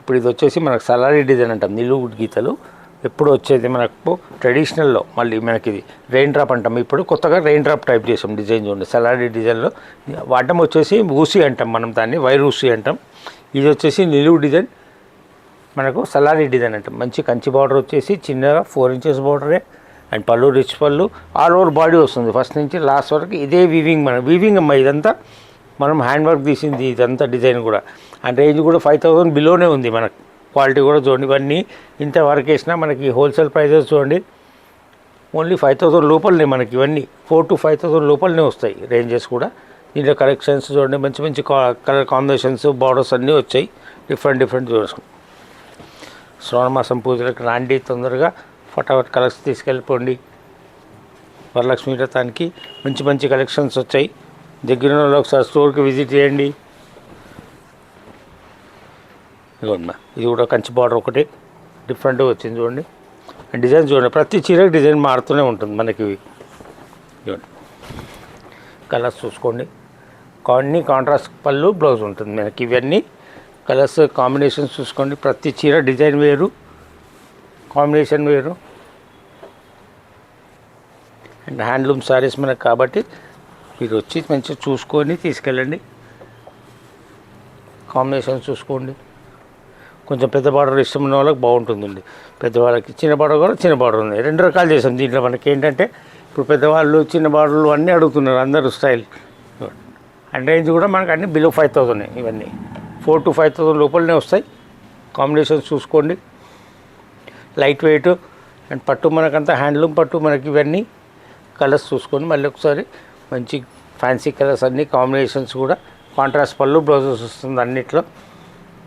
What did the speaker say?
ఇప్పుడు ఇది వచ్చేసి మనకు సలారీ డిజైన్ అంటాం, నిలువు గీతలు. ఎప్పుడు వచ్చేది మనకు ట్రెడిషనల్లో, మళ్ళీ మనకి ఇది రెయిన్ డ్రాప్ అంటాం. ఇప్పుడు కొత్తగా రెయిన్ డ్రాప్ టైప్ చేసాం డిజైన్ చూడండి. సలారీ డిజైన్లో వాటం వచ్చేసి ఊసి అంటాం మనం, దాన్ని వైర్ ఊసి అంటాం. ఇది వచ్చేసి నిలువు డిజైన్, మనకు సలారీ డిజైన్ అంటాం. మంచి కంచి బార్డర్ వచ్చేసి చిన్నగా 4 ఇంచెస్ బార్డరే, అండ్ పళ్ళు రిచ్ పళ్ళు, ఆల్ ఓవర్ బాడీ వస్తుంది ఫస్ట్ నుంచి లాస్ట్ వరకు. ఇదే వీవింగ్, మన వీవింగ్ అమ్మ ఇదంతా మనం హ్యాండ్ వర్క్ తీసింది ఇదంతా డిజైన్ కూడా. అండ్ రేంజ్ కూడా 5000 బిలోనే ఉంది మనకు. క్వాలిటీ కూడా చూడండి, ఇవన్నీ ఇంత వర్క్ వేసినా మనకి హోల్సేల్ ప్రైజెస్ చూడండి ఓన్లీ 5000 లోపలనే మనకి. ఇవన్నీ 4 to 5000 లోపలనే వస్తాయి రేంజెస్ కూడా. దీంట్లో కలెక్షన్స్ చూడండి, మంచి మంచి కలర్ కాంబినేషన్స్, బార్డర్స్ అన్నీ వచ్చాయి డిఫరెంట్ చూసుకోండి. శ్రావణ మాసం పూజలకు రాండి, తొందరగా ఫటాఫట్ కలర్స్ తీసుకెళ్ళిపోండి. వరలక్ష్మి వ్రతానికి మంచి మంచి కలెక్షన్స్ వచ్చాయి. దగ్గర ఉన్న ఒకసారి స్టోర్కి విజిట్ చేయండి. ఇదిగోండి, ఇది కూడా కంచి బార్డర్ ఒకటి డిఫరెంట్గా వచ్చింది చూడండి. డిజైన్ చూడండి, ప్రతి చీరకు డిజైన్ మారుతూనే ఉంటుంది మనకి. ఇదిగోండి కలర్స్ చూసుకోండి, అన్ని కాంట్రాస్ట్ పళ్ళు బ్లౌజ్ ఉంటుంది మనకి. ఇవన్నీ కలర్స్ కాంబినేషన్స్ చూసుకోండి. ప్రతి చీర డిజైన్ వేరు, కాంబినేషన్ వేరు. అండ్ హ్యాండ్లూమ్ శారీస్ మనకు కాబట్టి మీరు వచ్చి మంచిగా చూసుకొని తీసుకెళ్ళండి. కాంబినేషన్స్ చూసుకోండి. కొంచెం పెద్ద బార్డర్ ఇష్టం ఉన్న వాళ్ళకి బాగుంటుందండి. పెద్దవాళ్ళకి చిన్న బార్డర్ కూడా చిన్న బార్డర్ ఉన్నాయి. 2 రకాలు చేసాం దీంట్లో. మనకి ఏంటంటే ఇప్పుడు పెద్దవాళ్ళు చిన్న బార్డర్లు అన్నీ అడుగుతున్నారు అందరూ స్టైల్. అండ్ రేంజ్ కూడా మనకు అన్నీ బిలో 5000 ఇవన్నీ 4 to 5000 లోపలనే వస్తాయి. కాంబినేషన్స్ చూసుకోండి. లైట్ వెయిట్ అండ్ పట్టు మనకంతా హ్యాండ్లూమ్ పట్టు మనకి. ఇవన్నీ కలర్స్ చూసుకొని మళ్ళీ ఒకసారి మంచి ఫ్యాన్సీ కలర్స్ అన్నీ కాంబినేషన్స్ కూడా. కాంట్రాస్ట్ పళ్ళు బ్లౌజెస్ వస్తుంది అన్నిట్లో.